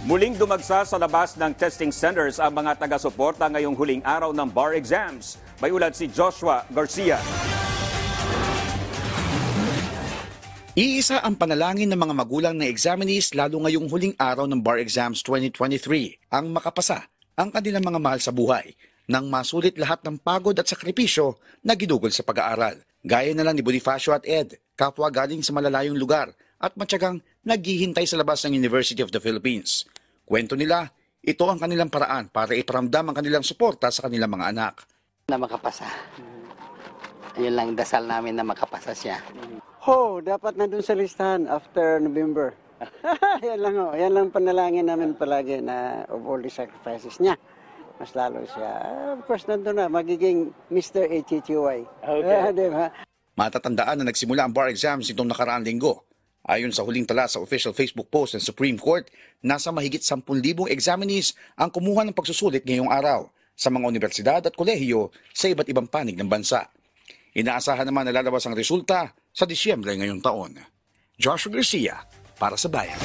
Muling dumagsa sa labas ng testing centers ang mga taga-suporta ngayong huling araw ng bar exams. May ulat si Joshua Garcia. Iisa ang panalangin ng mga magulang na examinees lalo ngayong huling araw ng bar exams 2023 ang makapasa ang kanilang mga mahal sa buhay nang masulit lahat ng pagod at sakripisyo na ginugol sa pag-aaral. Gaya na lang ni Bonifacio at Ed, kapwa galing sa malalayong lugar at matyagang naghihintay sa labas ng University of the Philippines. Kwento nila, ito ang kanilang paraan para iparamdam ang kanilang suporta sa kanilang mga anak. Na makapasa. Yun lang dasal namin na makapasa siya. Dapat na dun sa listahan after November. Yan lang yan lang panalangin namin palagi na of all the sacrifices niya. Mas lalo siya. Of course, nandun na, magiging Mr. HHUI. Okay. Diba? Matatandaan na nagsimula ang bar exams nitong nakaraang linggo. Ayon sa huling tala sa official Facebook post ng Supreme Court, nasa mahigit 10,000 examinees ang kumuha ng pagsusulit ngayong araw sa mga universidad at kolehiyo sa iba't ibang panig ng bansa. Inaasahan naman na lalabas ang resulta sa Disyembre ngayong taon. Joshua Garcia, para sa Bayan.